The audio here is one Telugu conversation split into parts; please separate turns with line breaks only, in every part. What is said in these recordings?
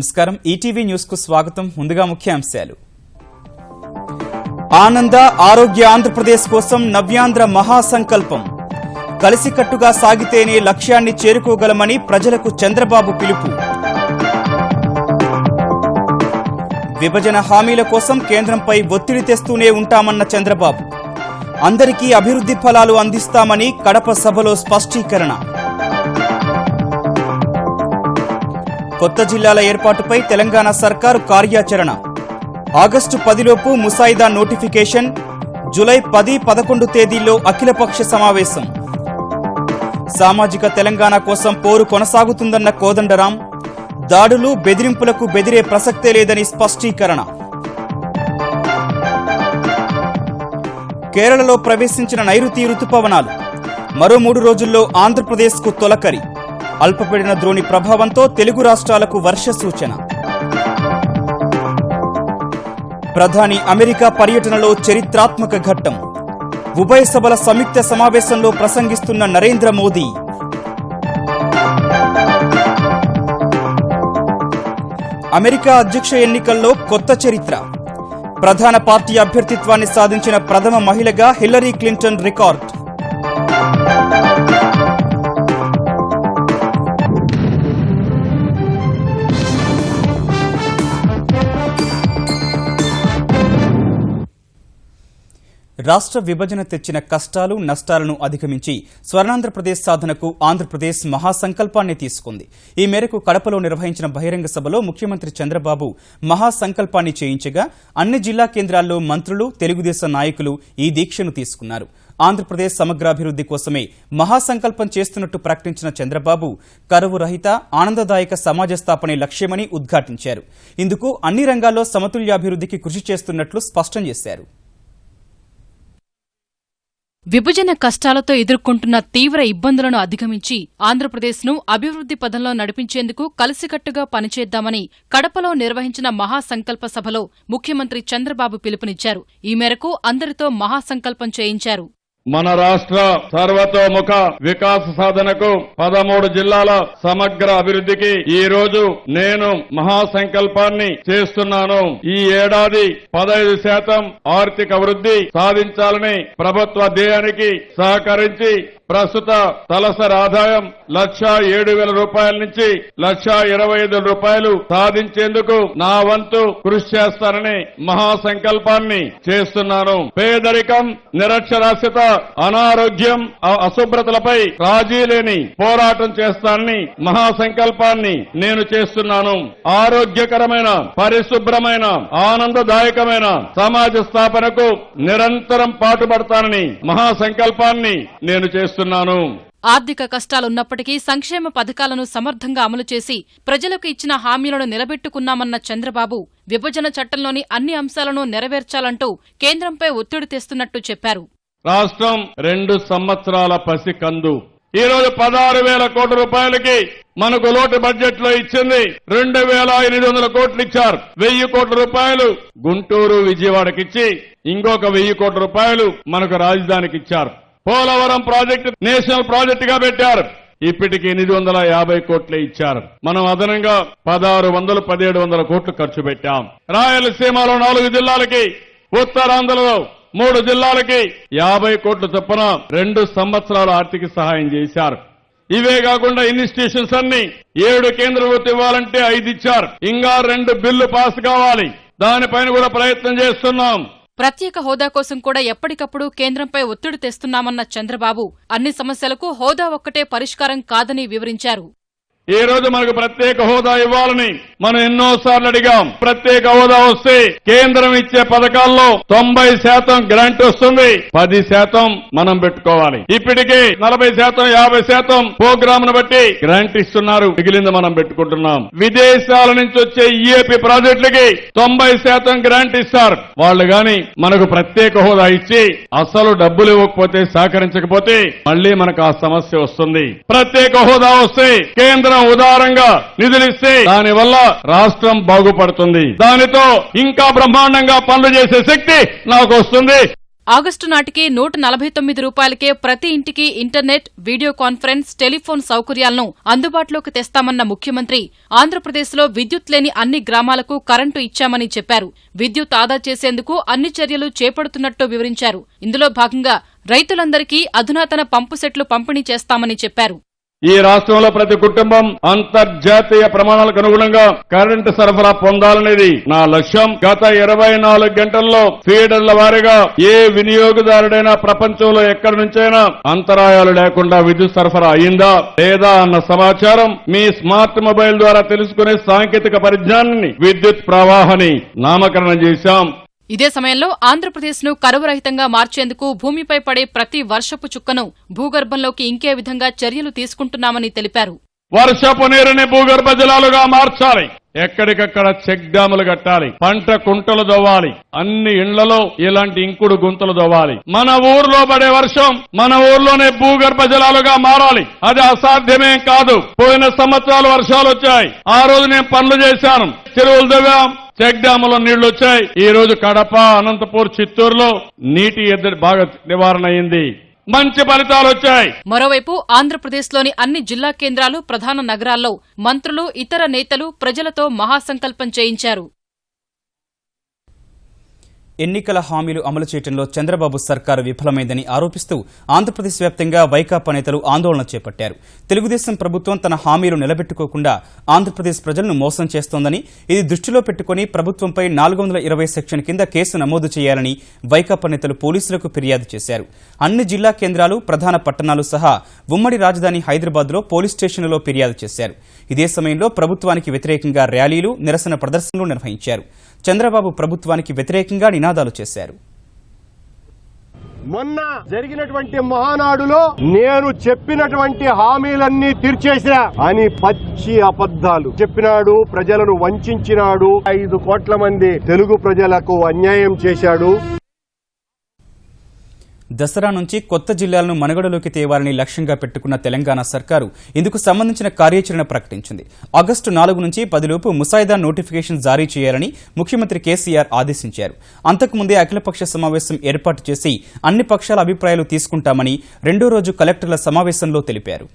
నమస్కారం ఈటీవీ న్యూస్ కు స్వాగతం. ముందుగా ముఖ్యాంశాలు. ఆనంద ఆరోగ్య ఆంధ్రప్రదేశ్ కోసం నవ్యాంధ్ర మహాసంకల్పం. కలిసికట్టుగా సాగితేనే లక్ష్యాన్ని చేరుకోగలమని ప్రజలకు చంద్రబాబు పిలుపు. విభజన హామీల కోసం కేంద్రంపై ఒత్తిడి తెస్తూనే ఉంటామన్న చంద్రబాబు. అందరికీ అభివృద్ధి ఫలాలు అందిస్తామని కడప సభలో స్పష్టీకరణ. కొత్త జిల్లాల ఏర్పాటుపై తెలంగాణ సర్కారు కార్యాచరణ. ఆగస్టు 10లోపు ముసాయిదా నోటిఫికేషన్. జూలై 10, 11 తేదీల్లో అఖిలపక్ష సమావేశం. సామాజిక తెలంగాణ కోసం పోరు కొనసాగుతుందన్న కోదండరాం. దాడులు బెదిరింపులకు బెదిరే ప్రసక్తే లేదని స్పష్టీకరణ. కేరళలో ప్రవేశించిన నైరుతి రుతుపవనాలు. మరో 3 రోజుల్లో ఆంధ్రప్రదేశ్కు తొలకరి. అల్పపీడన ద్రోణి ప్రభావంతో తెలుగు రాష్ట్రాలకు వర్ష సూచన. ప్రధాని అమెరికా పర్యటనలో చరిత్రాత్మక ఘట్టం. ఉభయ సభల సంయుక్త సమావేశంలో ప్రసంగిస్తున్న నరేంద్ర మోదీ. అమెరికా అధ్యక్ష ఎన్నికల్లో కొత్త చరిత్ర. ప్రధాన పార్టీ అభ్యర్థిత్వాన్ని సాధించిన ప్రథమ మహిళగా హిల్లరీ క్లింటన్ రికార్డ్. రాష్ట్ర విభజన తెచ్చిన కష్టాలు నష్టాలను అధిగమించి స్వర్ణాంధ్రప్రదేశ్ సాధనకు ఆంధ్రప్రదేశ్ మహాసంకల్పాన్ని తీసుకుంది. ఈ మేరకు కడపలో నిర్వహించిన బహిరంగ సభలో ముఖ్యమంత్రి చంద్రబాబు మహాసంకల్పాన్ని చేయించగా అన్ని జిల్లా కేంద్రాల్లో మంత్రులు, తెలుగుదేశం నాయకులు ఈ దీక్షను తీసుకున్నారు. ఆంధ్రప్రదేశ్ సమగ్రాభివృద్ధి కోసమే మహాసంకల్పం చేస్తున్నట్టు ప్రకటించిన చంద్రబాబు కరువు రహిత ఆనందదాయక సమాజ స్థాపనే లక్ష్యమని ఉద్ఘాటించారు. ఇందుకు అన్ని రంగాల్లో సమతుల్యాభివృద్ధికి కృషి చేస్తున్నట్లు స్పష్టం చేశారు.
విభజన కష్టాలతో ఎదుర్కొంటున్న తీవ్ర ఇబ్బందులను అధిగమించి ఆంధ్రప్రదేశ్ను అభివృద్ధి పథంలో నడిపించేందుకు కలిసికట్టుగా పనిచేద్దామని కడపలో నిర్వహించిన మహాసంకల్ప సభలో ముఖ్యమంత్రి చంద్రబాబు పిలుపునిచ్చారు. ఈ మేరకు అందరితో మహాసంకల్పం చేయించారు.
మన రాష్ట్ర సర్వతోముఖ వికాస సాధనకు 13 జిల్లాల సమగ్ర అభివృద్ధికి ఈ రోజు నేను మహాసంకల్పాన్ని చేస్తున్నాను. ఈ ఏడాది 15% ఆర్థిక వృద్ధి సాధించాలని ప్రభుత్వ ధ్యేయానికి సహకరించి ప్రస్తుత తలసరి ఆదాయం 1,07,000 రూపాయల నుంచి 1,25,000 సాధించేందుకు నా వంతు కృషి చేస్తానని మహాసంకల్పాన్ని చేస్తున్నాను. పేదరికం, నిరక్షరాస్యత, అనారోగ్యం, అశుభ్రతలపై రాజీ లేని పోరాటం చేస్తానని మహాసంకల్పాన్ని నేను చేస్తున్నాను. ఆరోగ్యకరమైన, పరిశుభ్రమైన, ఆనందదాయకమైన సమాజ స్థాపనకు నిరంతరం పాటుపడతానని మహాసంకల్పాన్ని నేను చేస్తున్నాను.
ఆర్థిక కష్టాలున్నప్పటికీ సంక్షేమ పథకాలను సమర్థంగా అమలు చేసి ప్రజలకు ఇచ్చిన హామీలను నిలబెట్టుకున్నామన్న చంద్రబాబు విభజన చట్టంలోని అన్ని అంశాలను నెరవేర్చాలంటూ కేంద్రంపై ఒత్తిడి తెస్తున్నట్టు చెప్పారు.
రాష్ట్రం 2 సంవత్సరాల పసికందు. ఈ రోజు 16,000 కోట్ల రూపాయలకి మనకు లోటు బడ్జెట్ లో ఇచ్చింది. 2,800 కోట్లు ఇచ్చారు. 1,000 కోట్ల రూపాయలు గుంటూరు, విజయవాడకిచ్చి ఇంకొక 1,000 కోట్ల రూపాయలు మనకు రాజధానికి ఇచ్చారు. పోలవరం ప్రాజెక్టు నేషనల్ ప్రాజెక్ట్ గా పెట్టారు. ఇప్పటికి 850 కోట్లే ఇచ్చారు. మనం అదనంగా 1,600, 1,700 కోట్లు ఖర్చు పెట్టాం. రాయలసీమలో 4 జిల్లాలకి, ఉత్తరాంధ్రలో 3 జిల్లాలకి 50 కోట్ల చొప్పున 2 సంవత్సరాల ఆర్థిక సహాయం చేశారు. ఇవే కాకుండా ఇన్స్టిట్యూషన్స్ అన్ని 7 కేంద్ర ప్రభుత్వం ఇవ్వాలంటే 5 ఇచ్చారు. ఇంకా 2 బిల్లు పాస్ కావాలి. దానిపైన కూడా ప్రయత్నం చేస్తున్నాం.
ప్రత్యేక హోదా కోసం కూడా ఎప్పటికప్పుడు కేంద్రంపై ఒత్తిడి తెస్తున్నామన్న చంద్రబాబు అన్ని సమస్యలకు హోదా ఒక్కటే పరిష్కారం కాదని వివరించారు.
ఈ రోజు మనకు ప్రత్యేక హోదా ఇవ్వాలని మనం ఎన్నోసార్లు అడిగాం. ప్రత్యేక హోదా వస్తే కేంద్రం ఇచ్చే పథకాల్లో 90% గ్రాంట్ వస్తుంది, 10% మనం పెట్టుకోవాలి. ఇప్పటికే 40%, 50% ప్రోగ్రామ్ ను బట్టి గ్రాంట్ ఇస్తున్నారు. మిగిలింది మనం పెట్టుకుంటున్నాం. విదేశాల నుంచి వచ్చే ఈఏపీ ప్రాజెక్టులకి 90% గ్రాంట్ ఇస్తారు. వాళ్ళు గాని మనకు ప్రత్యేక హోదా ఇచ్చి అసలు డబ్బులు ఇవ్వకపోతే, సహకరించకపోతే మళ్లీ మనకు ఆ సమస్య వస్తుంది. ప్రత్యేక హోదా వస్తే కేంద్ర ఉదారంగా నిధులిస్తే దానివల్ల రాష్ట్రం బాగుపడుతుంది. దానితో ఇంకా బ్రహ్మాండంగా పనులు చేసే శక్తి నాకు వస్తుంది.
ఆగస్టు నాటికి 149 రూపాయలకే ప్రతి ఇంటికి ఇంటర్నెట్, వీడియో కాన్ఫరెన్స్, టెలిఫోన్ సౌకర్యాలను అందుబాటులోకి తెస్తామన్న ముఖ్యమంత్రి ఆంధ్రప్రదేశ్లో విద్యుత్ లేని అన్ని గ్రామాలకు కరెంటు ఇచ్చామని చెప్పారు. విద్యుత్ ఆదా చేసేందుకు అన్ని చర్యలు చేపడుతున్నట్టు వివరించారు. ఇందులో భాగంగా రైతులందరికీ అధునాతన పంపు సెట్లు పంపిణీ చేస్తామని చెప్పారు.
ఈ రాష్ట్రంలో ప్రతి కుటుంబం అంతర్జాతీయ ప్రమాణాలకు అనుగుణంగా కరెంటు సరఫరా పొందాలనేది నా లక్ష్యం. గత 24 గంటల్లో ఫీడర్ల వారీగా ఏ వినియోగదారుడైనా ప్రపంచంలో ఎక్కడి నుంచైనా అంతరాయాలు లేకుండా విద్యుత్ సరఫరా అయిందా లేదా అన్న సమాచారం మీ స్మార్ట్ మొబైల్ ద్వారా తెలుసుకునే సాంకేతిక పరిజ్ఞానాన్ని విద్యుత్ ప్రవాహాన్ని నామకరణం చేశాం.
ఇదే సమయంలో ఆంధ్రప్రదేశ్ను కరువు రహితంగా మార్చేందుకు భూమిపై పడే ప్రతి వర్షపు చుక్కను భూగర్భంలోకి ఇంకే విధంగా చర్యలు తీసుకుంటున్నామని తెలిపారు.
వర్షపు నీరుని భూగర్భ జలాలుగా మార్చాలి. ఎక్కడికక్కడ చెక్ డ్యాములు కట్టాలి. పంట కుంటలు దవ్వాలి. అన్ని ఇండ్లలో ఇలాంటి ఇంకుడు గుంతలు దవ్వాలి. మన ఊర్లో పడే వర్షం మన ఊర్లోనే భూగర్భ జలాలుగా మారాలి. అది అసాధ్యమేం కాదు. పోయిన సంవత్సరాలు వర్షాలు వచ్చాయి. ఆ రోజు నేను పనులు చేశాను. చెరువులు దవ్వాం, చెక్ డ్యాములో నీళ్లు వచ్చాయి. ఈ రోజు కడప, అనంతపూర్, చిత్తూరులో నీటి ఎద్దడి బాగా నివారణ అయింది. మంచి ఫలితాలు వచ్చాయి.
మరోవైపు ఆంధ్రప్రదేశ్లోని అన్ని జిల్లా కేంద్రాలు, ప్రధాన నగరాల్లో మంత్రులు, ఇతర నేతలు ప్రజలతో మహాసంకల్పం చేయించారు.
ఎన్నికల హామీలు అమలు చేయడంలో చంద్రబాబు సర్కారు విఫలమైందని ఆరోపిస్తూ ఆంధ్రప్రదేశ్ వ్యాప్తంగా వైకాపా నేతలు ఆందోళన చేపట్టారు. తెలుగుదేశం ప్రభుత్వం తన హామీలు నిలబెట్టుకోకుండా ఆంధ్రప్రదేశ్ ప్రజలను మోసం చేస్తోందని, ఇది దృష్టిలో పెట్టుకుని ప్రభుత్వంపై 420 సెక్షన్ కింద కేసు నమోదు చేయాలని వైకాపా నేతలు పోలీసులకు ఫిర్యాదు చేశారు. అన్ని జిల్లా కేంద్రాలు, ప్రధాన పట్టణాలు సహా ఉమ్మడి రాజధాని హైదరాబాద్లో పోలీస్ స్టేషన్లలో ఫిర్యాదు చేశారు. ఇదే సమయంలో ప్రభుత్వానికి వ్యతిరేకంగా ర్యాలీలు, నిరసన ప్రదర్శనలు నిర్వహించారు. చంద్రబాబు ప్రభుత్వానికి వ్యతిరేకంగా నినాదాలు చేశారు.
మొన్న జరిగినటువంటి మహానాడులో నేను చెప్పినటువంటి హామీలన్నీ తీర్చేసా అని పచ్చి అబద్ధాలు చెప్పినాడు. ప్రజలను వంచినాడు. 5 కోట్ల మంది తెలుగు ప్రజలకు అన్యాయం చేశాడు.
దసరా నుంచి కొత్త జిల్లాలను మనుగడలోకి తేవాలని లక్ష్యంగా పెట్టుకున్న తెలంగాణ సర్కారు ఇందుకు సంబంధించిన కార్యాచరణ ప్రకటించింది. ఆగస్టు 4 నుంచి 10 లోపు ముసాయిదా నోటిఫికేషన్ జారీ చేయాలని ముఖ్యమంత్రి కేసీఆర్ ఆదేశించారు. అంతకుముందే అఖిలపక్ష సమావేశం ఏర్పాటు చేసి అన్ని పక్షాల అభిప్రాయాలు తీసుకుంటామని రెండో రోజు కలెక్టర్ల సమావేశంలో తెలిపారు.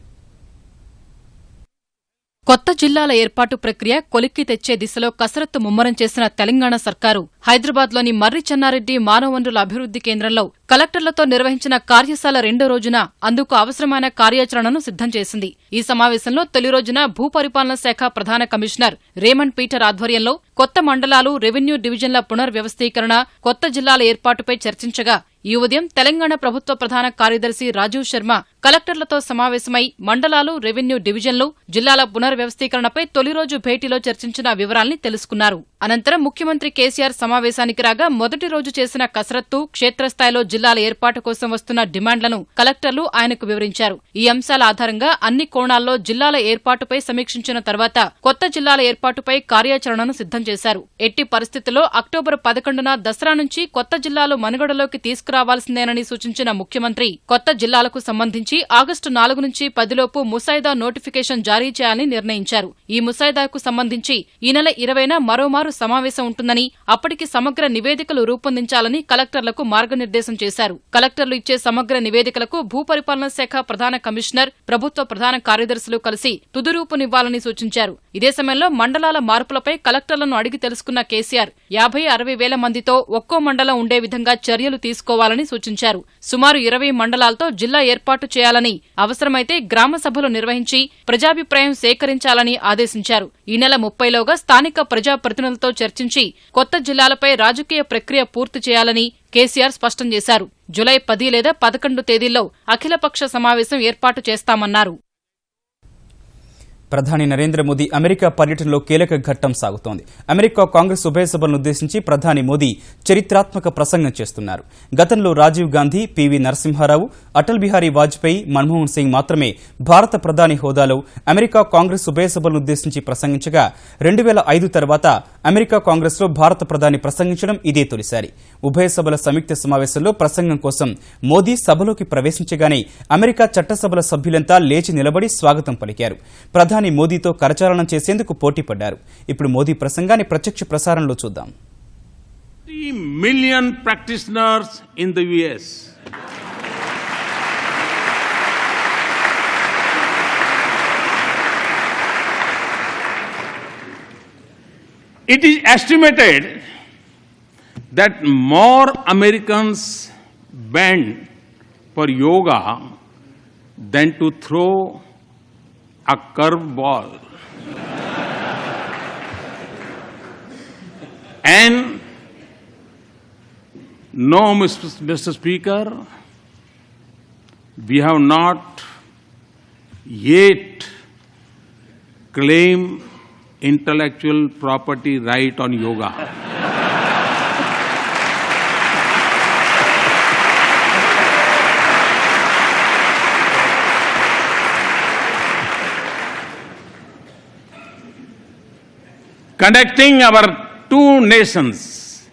కొత్త జిల్లాల ఏర్పాటు ప్రక్రియ కొలిక్కి తెచ్చే దిశలో కసరత్తు ముమ్మరం చేసిన తెలంగాణ సర్కారు హైదరాబాద్లోని మర్రి చెన్నారెడ్డి మానవ వనరుల అభివృద్ది కేంద్రంలో కలెక్టర్లతో నిర్వహించిన కార్యశాల రెండో రోజున అందుకు అవసరమైన కార్యాచరణను సిద్ధం చేసింది. ఈ సమావేశంలో తొలి రోజున భూపరిపాలన శాఖ ప్రధాన కమిషనర్ రేమండ్ పీటర్ ఆధ్వర్యంలో కొత్త మండలాలు, రెవెన్యూ డివిజన్ల పునర్వ్యవస్థీకరణ, కొత్త జిల్లాల ఏర్పాటుపై చర్చించగా ఈ ఉదయం తెలంగాణ ప్రభుత్వ ప్రధాన కార్యదర్శి రాజీవ్ శర్మ కలెక్టర్లతో సమావేశమై మండలాలు, రెవెన్యూ డివిజన్లు, జిల్లాల పునర్వ్యవస్థీకరణపై తొలి రోజు భేటీలో చర్చించిన వివరాల్ని తెలుసుకున్నారు. అనంతరం ముఖ్యమంత్రి కేసీఆర్ సమావేశానికి రాగా మొదటి రోజు చేసిన కసరత్తు, క్షేత్రస్థాయిలో జిల్లాల ఏర్పాటు కోసం వస్తున్న డిమాండ్లను కలెక్టర్లు ఆయనకు వివరించారు. ఈ అంశాల ఆధారంగా అన్ని కోణాల్లో జిల్లాల ఏర్పాటుపై సమీక్షించిన తర్వాత కొత్త జిల్లాల ఏర్పాటుపై కార్యాచరణను సిద్ధం చేశారు. ఎట్టి పరిస్థితుల్లో అక్టోబర్ 11న దసరా నుంచి కొత్త జిల్లాలు మనుగడలోకి తీసుకురావాల్సిందేనని సూచించిన ముఖ్యమంత్రి కొత్త జిల్లాలకు సంబంధించి ఆగస్టు 4 నుంచి 10 లోపు ముసాయిదా నోటిఫికేషన్ జారీ చేయాలని నిర్ణయించారు. ఈ ముసాయిదాకు సంబంధించి ఈ నెల 20న మరోమారు సమావేశం ఉంటుందని, అప్పటికి సమగ్ర నివేదికలు రూపొందించాలని కలెక్టర్లకు మార్గనిర్దేశం చేశారు. కలెక్టర్లు ఇచ్చే సమగ్ర నివేదికలకు భూపరిపాలన శాఖ ప్రధాన కమిషనర్, ప్రభుత్వ ప్రధాన కార్యదర్శులు కలిసి తుదిరూపునివ్వాలని సూచించారు. ఇదే సమయంలో మండలాల మార్పులపై కలెక్టర్లను అడిగి తెలుసుకున్న కేసీఆర్ 50-60 వేల మందితో ఒక్కో మండలం ఉండే విధంగా చర్యలు తీసుకోవాలని సూచించారు. సుమారు 20 మండలాలతో జిల్లా ఏర్పాటు చేయాలని, అవసరమైతే గ్రామ సభలు నిర్వహించి ప్రజాభిప్రాయం సేకరించాలని ఆదేశించారు. ఈ నెల 30లోగా స్థానిక ప్రజాప్రతినిధులతో చర్చించి కొత్త జిల్లాలపై రాజకీయ ప్రక్రియ పూర్తి చేయాలని కేసీఆర్ స్పష్టం చేశారు. జులై 10 లేదా 11 తేదీల్లో అఖిలపక్ష సమావేశం ఏర్పాటు చేస్తామన్నారు.
ప్రధాని నరేంద్ర మోదీ అమెరికా పర్యటనలో కీలక ఘట్టం సాగుతోంది. అమెరికా కాంగ్రెస్ ఉభయ సభలను ఉద్దేశించి ప్రధాని మోదీ చరిత్రాత్మక ప్రసంగం చేస్తున్నారు. గతంలో రాజీవ్ గాంధీ, పివి నరసింహారావు, అటల్ బిహారీ వాజ్పేయి, మన్మోహన్ సింగ్ మాత్రమే భారత ప్రధాని హోదాలో అమెరికా కాంగ్రెస్ ఉభయ సభలను ఉద్దేశించి ప్రసంగించగా 2005 తర్వాత అమెరికా కాంగ్రెస్లో భారత ప్రధాని ప్రసంగించడం ఇదే తొలిసారి. ఉభయ సభల సంయుక్త సమావేశంలో ప్రసంగం కోసం మోదీ సభలోకి ప్రవేశించగానే అమెరికా చట్టసభల సభ్యులంతా లేచి నిలబడి స్వాగతం పలికారు. ప్రధాని మోదీతో కరచాలనం చేసేందుకు పోటీ పడ్డారు. ఇప్పుడు మోదీ ప్రసంగాన్ని ప్రత్యక్ష ప్రసారంలో చూద్దాం.
3 million practitioners in the US. It is estimated that more Americans bend for yoga than to throw a curveball. And no, Mr. Speaker, we have not yet claimed intellectual property right on yoga. Connecting our two nations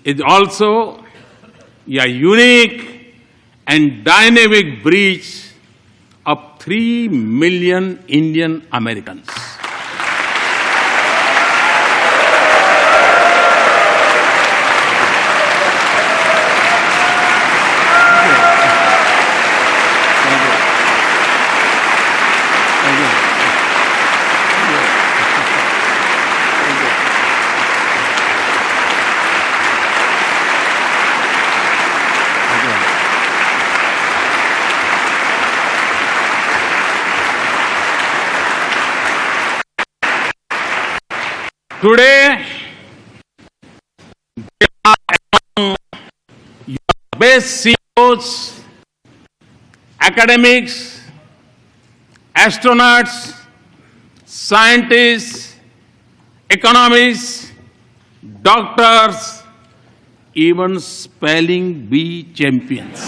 is also a unique and dynamic bridge of 3 million Indian Americans. Today, they are among your best CEOs, academics, astronauts, scientists, economists, doctors, even spelling bee champions.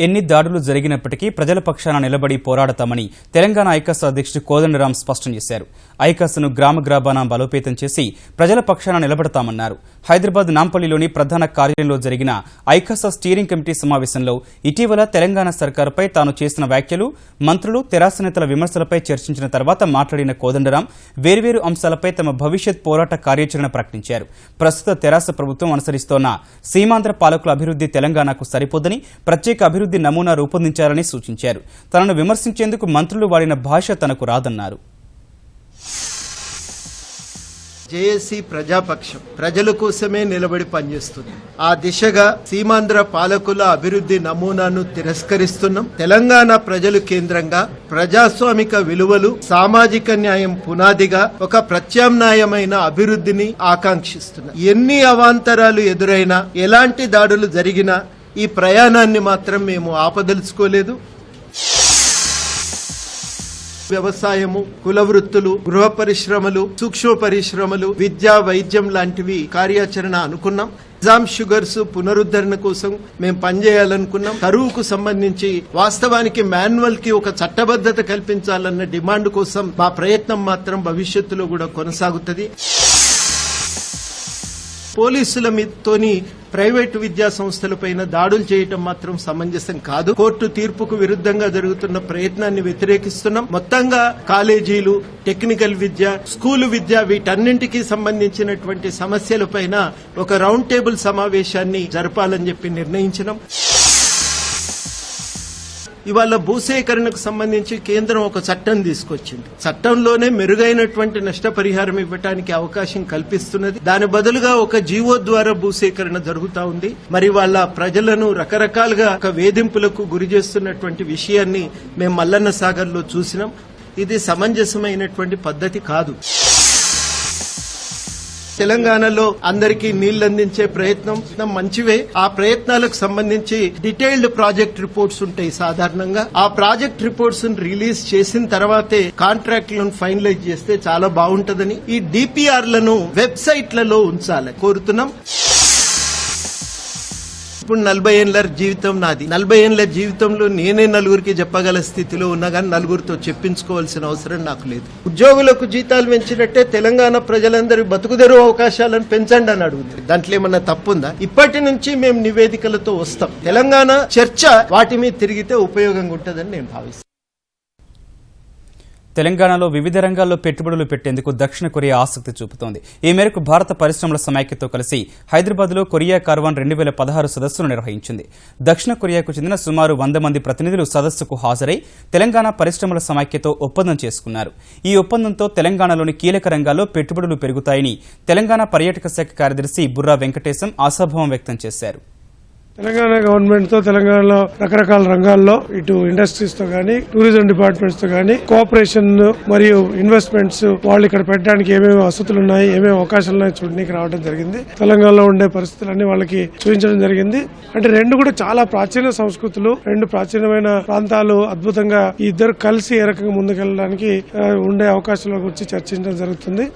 ఎన్ని దాడులు జరిగినప్పటికీ ప్రజల పక్షాన నిలబడి పోరాడతామని తెలంగాణ ఐకాస అధ్యక్షుడు కోదండరాం స్పష్టం చేశారు. ఐకాసను గ్రామ గ్రామాన బలోపేతం చేసి ప్రజల పక్షాన నిలబడతామన్నారు. హైదరాబాద్ నాంపల్లిలోని ప్రధాన కార్యాలయంలో జరిగిన ఐకాస స్టీరింగ్ కమిటీ సమావేశంలో ఇటీవల తెలంగాణ సర్కారుపై తాను చేసిన వ్యాఖ్యలు, మంత్రులు, తెరాస నేతల విమర్శలపై చర్చించిన తర్వాత మాట్లాడిన కోదండరాం వేర్వేరు అంశాలపై తమ భవిష్యత్ పోరాట కార్యాచరణ ప్రకటించారు. ప్రస్తుత తెరాస ప్రభుత్వం అనుసరిస్తోన్న సీమాంధ్ర పాలకుల అభివృద్ధి తెలంగాణకు సరిపోదని ప్రత్యేక అభివృద్ధి నమూనా రూపొందించాలని సూచించారు. తనను విమర్శించేందుకు మంత్రులు వాడిన భాష తనకు రాదన్నారు.
జేఏసీ ప్రజాపక్షం ప్రజల కోసమే నిలబడి పనిచేస్తుంది. ఆ దిశగా సీమాంధ్ర పాలకుల అభివృద్ధి నమూనాను తిరస్కరిస్తున్నాం. తెలంగాణ ప్రజలు కేంద్రంగా ప్రజాస్వామిక విలువలు, సామాజిక న్యాయం పునాదిగా ఒక ప్రత్యామ్నాయమైన అభివృద్ధిని ఆకాంక్షిస్తున్నాం. ఎన్ని అవాంతరాలు ఎదురైనా, ఎలాంటి దాడులు జరిగినా ఈ ప్రయాణాన్ని మాత్రం మేము ఆపదలుచుకోలేదు. వ్యవసాయము, కుల వృత్తులు, గృహ పరిశ్రమలు, సూక్ష్మ పరిశ్రమలు, విద్య, వైద్యం లాంటివి కార్యాచరణ అనుకున్నాం. నిజాం షుగర్స్ పునరుద్ధరణ కోసం మేము పనిచేయాలనుకున్నాం. కరువుకు సంబంధించి వాస్తవానికి మాన్యువల్ కి ఒక చట్టబద్ధత కల్పించాలన్న డిమాండ్ కోసం మా ప్రయత్నం మాత్రం భవిష్యత్తులో కూడా కొనసాగుతుంది. పోలీసుల మీదతోని ప్రైవేటు విద్యా సంస్థలపైన దాడులు చేయటం మాత్రం సమంజసం కాదు. కోర్టు తీర్పుకు విరుద్ధంగా జరుగుతున్న ప్రయత్నాన్ని వ్యతిరేకిస్తున్నాం. మొత్తంగా కాలేజీలు, టెక్నికల్ విద్య, స్కూలు విద్య వీటన్నింటికీ సంబంధించినటువంటి సమస్యలపైన ఒక రౌండ్ టేబుల్ సమావేశాన్ని జరపాలని చెప్పి నిర్ణయించినాం. ఇవాళ భూసేకరణకు సంబంధించి కేంద్రం ఒక చట్టం తీసుకొచ్చింది. చట్టంలోనే మెరుగైనటువంటి నష్టపరిహారం ఇవ్వడానికి అవకాశం కల్పిస్తున్నది. దాని బదులుగా ఒక జీవో ద్వారా భూసేకరణ జరుగుతా ఉంది. మరి వాళ్ళ ప్రజలను రకరకాలుగా ఒక వేధింపులకు గురి చేస్తున్నటువంటి విషయాన్ని మేము మల్లన్న సాగర్ లో చూసినాం. ఇది సమంజసమైనటువంటి పద్ధతి కాదు. తెలంగాణలో అందరికీ నీళ్లు అందించే ప్రయత్నం మంచివే. ఆ ప్రయత్నాలకు సంబంధించి డీటెయిల్డ్ ప్రాజెక్ట్ రిపోర్ట్స్ ఉంటాయి. సాధారణంగా ఆ ప్రాజెక్ట్ రిపోర్ట్స్ రిలీజ్ చేసిన తర్వాతే కాంట్రాక్ట్లను ఫైనలైజ్ చేస్తే చాలా బాగుంటదని ఈ డిపిఆర్లను వెబ్సైట్లలో ఉంచాలని కోరుతున్నాం. ఇప్పుడు 40 ఏళ్ల జీవితం నాది. 40 ఏళ్ల జీవితంలో నేనే నలుగురికి చెప్పగల స్థితిలో ఉన్నా కానీ నలుగురితో చెప్పించుకోవాల్సిన అవసరం నాకు లేదు. ఉద్యోగులకు జీతాలు పెంచినట్టే తెలంగాణ ప్రజలందరి బతుకుదెరువు అవకాశాలను పెంచండి అని అడుగుతుంది. దాంట్లో ఏమన్నా తప్పుందా? ఇప్పటి నుంచి మేము నివేదికలతో వస్తాం. తెలంగాణ చర్చ వాటి మీద తిరిగితే ఉపయోగంగా ఉంటుందని నేను భావిస్తాను.
తెలంగాణలో వివిధ రంగాల్లో పెట్టుబడులు పెట్టేందుకు దక్షిణ కొరియా ఆసక్తి చూపుతోంది. ఈ మేరకు భారత పరిశ్రమల సమైక్యతో కలిసి హైదరాబాద్లో కొరియా కార్వాన్ 2016 సదస్సును నిర్వహించింది. దక్షిణ కొరియాకు చెందిన సుమారు 100 మంది ప్రతినిధులు సదస్సుకు హాజరై తెలంగాణ పరిశ్రమల సమైక్యతో ఒప్పందం చేసుకున్నారు. ఈ ఒప్పందంతో తెలంగాణలోని కీలక రంగాల్లో పెట్టుబడులు పెరుగుతాయని తెలంగాణ పర్యాటక శాఖ కార్యదర్శి బుర్రా వెంకటేశం ఆశాభావం వ్యక్తం చేశారు.
తెలంగాణ గవర్నమెంట్ తో తెలంగాణలో రకరకాల రంగాల్లో ఇటు ఇండస్ట్రీస్ తో గానీ టూరిజం డిపార్ట్మెంట్స్ తో గానీ కోఆపరేషన్ మరియు ఇన్వెస్ట్మెంట్స్ వాళ్ళు ఇక్కడ పెట్టడానికి ఏమేమి వసతులు ఉన్నాయి, ఏమేమి అవకాశాలు ఉన్నాయి చూడడానికి రావడం జరిగింది. తెలంగాణలో ఉండే పరిస్థితులన్నీ వాళ్ళకి చూపించడం జరిగింది. అంటే రెండు కూడా చాలా ప్రాచీన సంస్కృతులు, రెండు ప్రాచీనమైన ప్రాంతాలు. అద్భుతంగా ఈ ఇద్దరు కలిసి ఏ రకంగా ముందుకెళ్ళడానికి ఉండే అవకాశాల గురించి చర్చించడం జరుగుతుంది.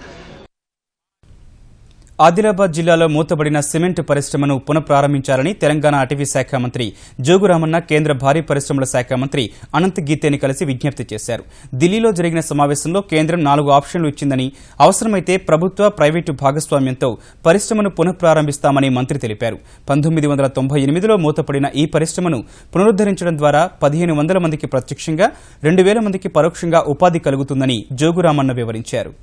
ఆదిలాబాద్ జిల్లాలో మూతబడిన సిమెంట్ పరిశ్రమను పునఃప్రారంభించాలని తెలంగాణ అటవీ శాఖ మంత్రి జోగురామన్న కేంద్ర భారీ పరిశ్రమల శాఖ మంత్రి అనంత్ గీతేని కలిసి విజ్ఞప్తి చేశారు. ఢిల్లీలో జరిగిన సమావేశంలో కేంద్రం 4 ఆప్షన్లు ఇచ్చిందని, అవసరమైతే ప్రభుత్వ ప్రైవేటు భాగస్వామ్యంతో పరిశ్రమను పునఃప్రారంభిస్తామని మంత్రి తెలిపారు. 1998లో మూతపడిన ఈ పరిశ్రమను పునరుద్దరించడం ద్వారా 1500 మందికి ప్రత్యక్షంగా, 2000 మందికి పరోక్షంగా ఉపాధి కలుగుతుందని జోగురామన్న వివరించారు.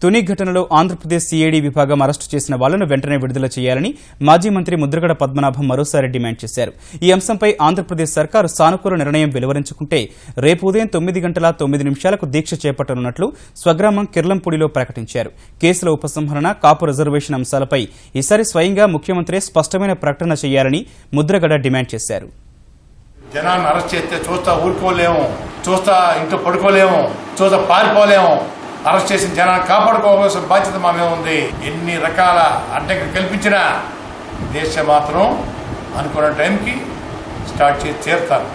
తుని ఘటనలో ఆంధ్రప్రదేశ్ సిఐడి విభాగం అరెస్టు చేసిన వాళ్లను వెంటనే విడుదల చేయాలని మాజీ మంత్రి ముద్రగడ పద్మనాభం మరోసారి డిమాండ్ చేశారు. ఈ అంశంపై ఆంధ్రప్రదేశ్ సర్కారు సానుకూల నిర్ణయం వెలువరించుకుంటే రేపు ఉదయం 9:09 దీక్ష చేపట్టనున్నట్లు స్వగ్రామం కిర్లంపూడిలో ప్రకటించారు. కేసుల ఉపసంహరణ, కాపు రిజర్వేషన్ అంశాలపై ఈసారి స్వయంగా ముఖ్యమంత్రి స్పష్టమైన ప్రకటన చేయాలని ముద్రగడ డిమాండ్ చేశారు.
జనాన్ని అరెస్ట్ చేస్తే చూస్తా ఊరుకోలేము, చూస్తా ఇంట్లో పడుకోలేము, చూస్తా పారిపోలేము. అరెస్ట్ చేసిన జనాన్ని కాపాడుకోవాల్సిన బాధ్యత మా మీద ఉంది. ఎన్ని రకాల అడ్డంకులు కల్పించినా దేశం మాత్రం అనుకున్న టైంకి స్టార్ట్ చేసి చేరుతారు.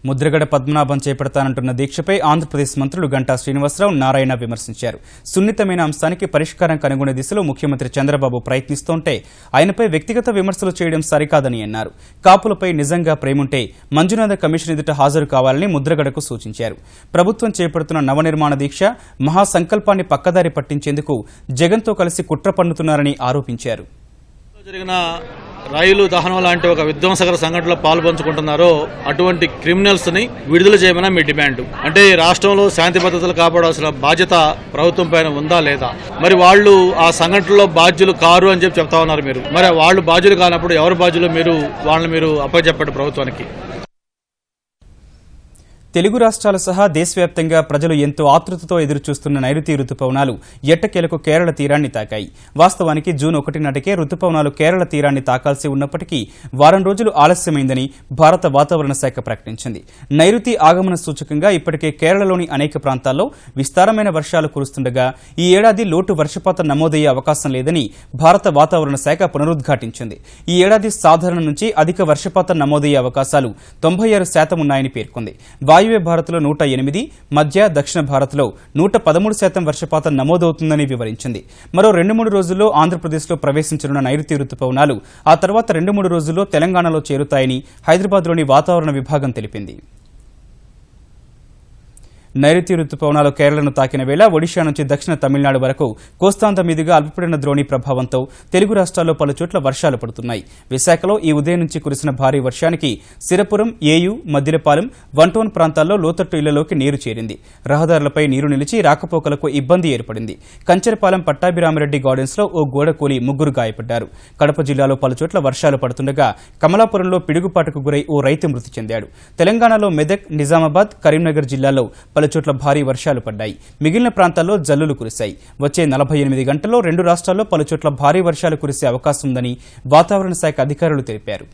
ముద్రగడ పద్మనాభం చేపడతానంటున్న దీక్షపై ఆంధ్రప్రదేశ్ మంత్రులు గంటా శ్రీనివాసరావు, నారాయణ విమర్శించారు. సున్నితమైన అంశానికి పరిష్కారం కనుగొనే దిశలో ముఖ్యమంత్రి చంద్రబాబు ప్రయత్నిస్తుంటే ఆయనపై వ్యక్తిగత విమర్శలు చేయడం సరికాదని అన్నారు. కాపులపై నిజంగా ప్రేముంటే మంజునాథ కమిషన్ ఎదుట హాజరు కావాలని ముద్రగడకు సూచించారు. ప్రభుత్వం చేపడుతున్న నవనిర్మాణ దీక్ష, మహాసంకల్పాన్ని పక్కదారి పట్టించేందుకు జగన్తో కలిసి కుట్ర పన్నుతున్నారని ఆరోపించారు.
రైలు దహనం లాంటి ఒక విధ్వంసకర సంఘటనలో పాల్పంచుకుంటున్నారో అటువంటి క్రిమినల్స్ ని విడుదల చేయమని మీ డిమాండ్. అంటే రాష్ట్రంలో శాంతి భద్రతలు కాపాడాల్సిన బాధ్యత ప్రభుత్వం పైన ఉందా లేదా? మరి వాళ్ళు ఆ సంఘటనలో బాధ్యులు కారు అని చెప్తా ఉన్నారు మీరు. మరి వాళ్ళు బాధ్యులు కానప్పుడు ఎవరు బాధ్యులు? వాళ్ళని మీరు అప్పచెప్పండి ప్రభుత్వానికి.
తెలుగు రాష్ట్రాలు సహా దేశవ్యాప్తంగా ప్రజలు ఎంతో ఆతృతతో ఎదురుచూస్తున్న నైరుతి రుతుపవనాలు ఎట్టకేలకు కేరళ తీరాన్ని తాకాయి. వాస్తవానికి జూన్ 1 నాటికే రుతుపవనాలు కేరళ తీరాన్ని తాకాల్సి ఉన్నప్పటికీ వారం రోజులు ఆలస్యమైందని భారత వాతావరణ శాఖ ప్రకటించింది. నైరుతి ఆగమన సూచకంగా ఇప్పటికే కేరళలోని అనేక ప్రాంతాల్లో విస్తారమైన వర్షాలు కురుస్తుండగా ఈ ఏడాది లోటు వర్షపాతం నమోదయ్యే అవకాశం లేదని భారత వాతావరణ శాఖ పునరుద్ఘాటించింది. ఈ ఏడాది సాధారణ నుంచి అధిక వర్షపాతం నమోదయ్యే అవకాశాలు 96% ఉన్నాయని పేర్కొంది. వాయువ్య భారత్లో 108, మధ్య దక్షిణ భారత్లో 113% వర్షపాతం నమోదవుతుందని వివరించింది. మరో 2-3 రోజుల్లో ఆంధ్రప్రదేశ్లో ప్రవేశించనున్న నైరుతి రుతుపవనాలు ఆ తర్వాత 2-3 రోజుల్లో తెలంగాణలో చేరుతాయని హైదరాబాద్లోని వాతావరణ విభాగం తెలిపింది. నైరుతి రుతుపవనాలు కేరళను తాకిన వేళ ఒడిషా నుంచి దక్షిణ తమిళనాడు వరకు కోస్తాంధ్ర మీదుగా అల్పపీడన ద్రోణి ప్రభావంతో తెలుగు రాష్ట్రాల్లో పలుచోట్ల వర్షాలు పడుతున్నాయి. విశాఖలో ఈ ఉదయం నుంచి కురిసిన భారీ వర్షానికి సిరపురం, ఏయూ, మద్దిలపాలెం, వంటోన్ ప్రాంతాల్లో లోతట్టు ఇళ్లలోకి నీరు చేరింది. రహదారులపై నీరు నిలిచి రాకపోకలకు ఇబ్బంది ఏర్పడింది. కంచెరపాలెం పట్టాభిరామిరెడ్డి గార్డెన్స్ లో ఓ గోడ కూలి 3 గాయపడ్డారు. కడప జిల్లాలో పలుచోట్ల వర్షాలు పడుతుండగా కమలాపురంలో పిడుగుపాటుకు గురై ఓ రైతు మృతి చెందాడు. తెలంగాణలో మెదక్, నిజామాబాద్, కరీంనగర్ జిల్లాలో పలుచోట్ల భారీ వర్షాలు పడ్డాయి. మిగిలిన ప్రాంతాల్లో జల్లులు కురిశాయి. వచ్చే 48 గంటల్లో 2 రాష్ట్రాల్లో పలుచోట్ల భారీ వర్షాలు కురిసే అవకాశం ఉందని వాతావరణ శాఖ అధికారులు తెలిపారు.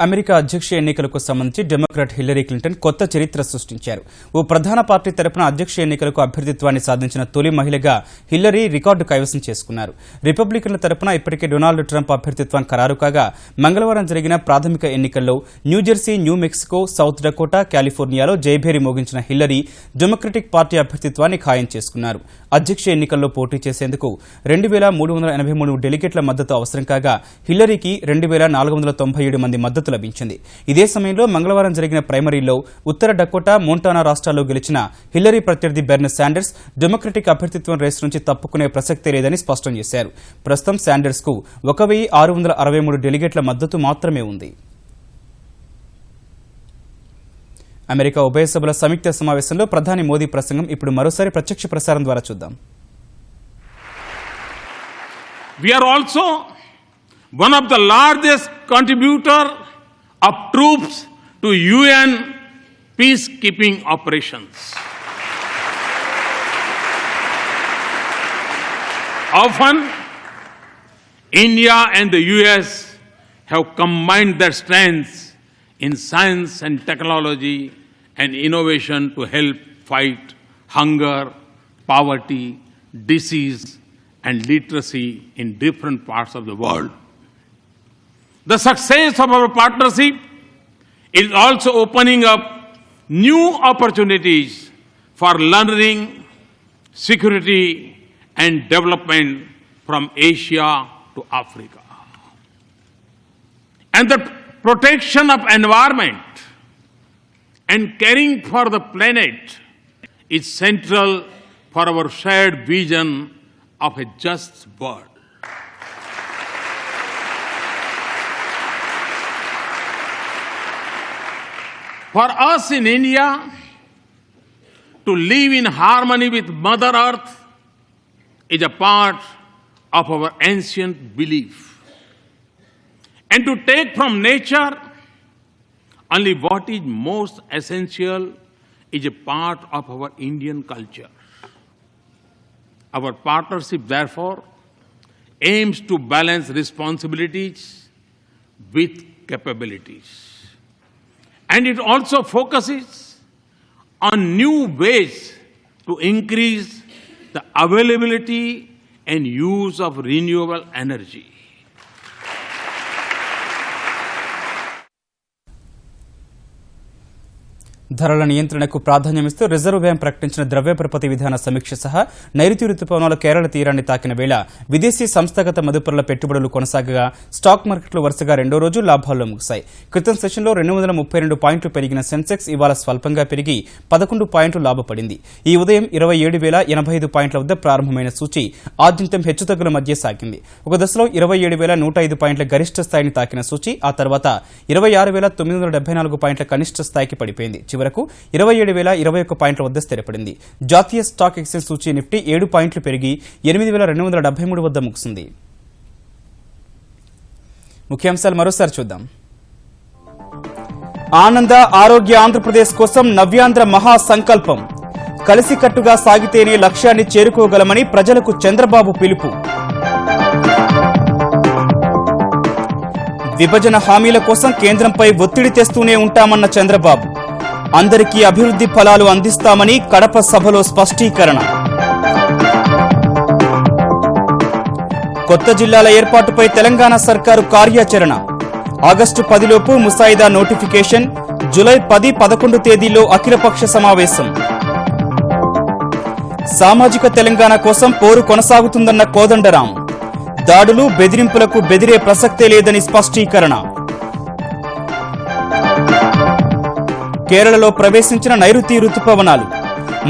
అమెరికా అధ్యక్ష ఎన్నికలకు సంబంధించి డెమోక్రాట్ హిల్లరీ క్లింటన్ కొత్త చరిత్ర సృష్టించారు. ఓ ప్రధాన పార్టీ తరపున అధ్యక్ష ఎన్నికలకు అభ్యర్థిత్వాన్ని సాధించిన తొలి మహిళగా హిల్లరీ రికార్డు కైవసం చేసుకున్నారు. రిపబ్లికన్ల తరపున ఇప్పటికే డొనాల్డ్ ట్రంప్ అభ్యర్థిత్వం ఖరారు కాగా మంగళవారం జరిగిన ప్రాథమిక ఎన్నికల్లో New Jersey, New Mexico, South Dakota, కాలిఫోర్నియాలో జయభేరి మోగించిన హిల్లరీ డెమోక్రటిక్ పార్టీ అభ్యర్థిత్వాన్ని ఖాయం చేసుకున్నారు. అధ్యక్ష ఎన్నికల్లో పోటీ చేసేందుకు 2383 డెలిగేట్ల మద్దతు అవసరం కాగా హిల్లరీకి 2497 మంది మద్దతు మద్దతు లభించింది. ఇదే సమయంలో మంగళవారం జరిగిన ప్రైమరీలో ఉత్తర డకోటా, మోంటానా రాష్ట్రాల్లో గెలిచిన హిల్లరీ ప్రత్యర్థి బెర్నీ శాండర్స్ డెమోక్రటిక్ అభ్యర్థిత్వం రేసు నుంచి తప్పుకునే ప్రసక్తే లేదని స్పష్టం చేశారు. ప్రస్తుతం శాండర్స్ కు 1663 డెలిగేట్ల మద్దతు మాత్రమే ఉంది. అమెరికా ఉభయ సభల సంయుక్త సమావేశంలో ప్రధాని మోదీ ప్రసంగం ఇప్పుడు మరోసారి ప్రత్యక్ష ప్రసారం ద్వారా చూద్దాం.
We are also one of the largest contributor of troops to UN peacekeeping operations. Often, India and the US have combined their strengths in science and technology and innovation to help fight hunger, poverty, disease, and literacy in different parts of the world. The success of our partnership is also opening up new opportunities for learning, security, and development from Asia to Africa. And the protection of environment and caring for the planet is central for our shared vision of a just world. For us in India, to live in harmony with Mother Earth is a part of our ancient belief. And to take from nature only what is most essential is a part of our Indian culture. Our partnership, therefore, aims to balance responsibilities with capabilities. And it also focuses on new ways to increase the availability and use of renewable energy.
ధరల నియంత్రణకు ప్రాధాన్యమిస్తూ రిజర్వ్ బ్యాంక్ ప్రకటించిన ద్రవ్య పరపతి విధాన సమీక్ష సహా నైరుతి రుతుపవనాలు కేరళ తీరాన్ని తాకిన వేళ విదేశీ సంస్థాగత మదుపరుల పెట్టుబడులు కొనసాగగా స్టాక్ మార్కెట్లు వరుసగా రెండో రోజు లాభాల్లో ముగిశాయి. క్రితం సెషన్లో 232 పాయింట్లు పెరిగిన సెన్సెక్స్ ఇవాళ స్వల్పంగా పెరిగి 11 పాయింట్లు లాభపడింది. ఈ ఉదయం 27,085 పాయింట్ల వద్ద ప్రారంభమైన సూచీ ఆద్యంతం హెచ్చుతగ్గుల మధ్య సాగింది. ఒక దశలో 27,105 పాయింట్ల గరిష్ట స్థాయిని తాకిన సూచీ ఆ తర్వాత 26,974 పాయింట్ల కనిష్ట స్థాయికి పడిపోయింది. వరకు 27,021 పాయింట్ల వద్ద స్థిరపడింది. జాతీయ స్టాక్ ఎక్స్చేంజ్ సూచీ నిఫ్టీ 7 పాయింట్లు పెరిగి 8,273 వద్ద ముగిసింది. ముఖ్యాంశాలు మరోసారి చూద్దాం. ఆనంద ఆరోగ్య ఆంధ్రప్రదేశ్ కోసం నవ్యాంధ్ర మహా సంకల్పం. కలిసికట్టుగా సాగితేనే లక్ష్యాన్ని చేరుకోగలమని ప్రజలకు చంద్రబాబు పిలుపు. విభజన హామీల కోసం కేంద్రంపై ఒత్తిడి తెస్తూనే ఉంటామన్న చంద్రబాబు. అందరికీ అభివృద్ధి ఫలాలు అందిస్తామని కడప సభలో స్పష్టీకరణ. కొత్త జిల్లాల ఏర్పాటుపై తెలంగాణ సర్కారు కార్యాచరణ. ఆగస్టు 10లోపు ముసాయిదా నోటిఫికేషన్. జూలై 10, 11 తేదీల్లో అఖిలపక్ష సమావేశం. సామాజిక తెలంగాణ కోసం పోరు కొనసాగుతుందన్న కోదండరాం. దాడులు, బెదిరింపులకు బెదిరే ప్రసక్తే లేదని స్పష్టీకరణ. కేరళలో ప్రవేశించిన నైరుతి రుతుపవనాలు.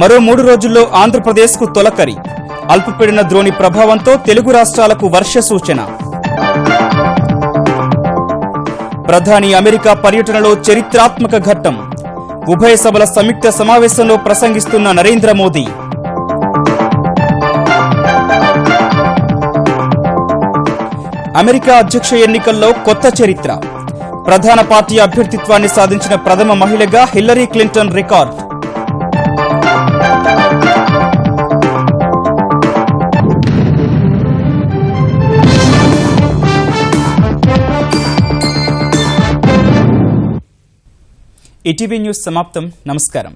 మరో 3 రోజుల్లో ఆంధ్రప్రదేశ్కు తొలకరి. అల్పపీడన ద్రోణి ప్రభావంతో తెలుగు రాష్ట్రాలకు వర్ష సూచన. ప్రధాని అమెరికా పర్యటనలో చరిత్రాత్మక ఘట్టం. ఉభయ సభల సంయుక్త సమావేశంలో ప్రసంగిస్తున్న నరేంద్ర మోదీ. అమెరికా అధ్యక్ష ఎన్నికల్లో కొత్త చరిత్ర. ప్రధాన పార్టీ అభ్యర్థిత్వాన్ని సాధించిన ప్రథమ మహిళగా Hillary Clinton record. ETV news సమాప్తం. నమస్కారం.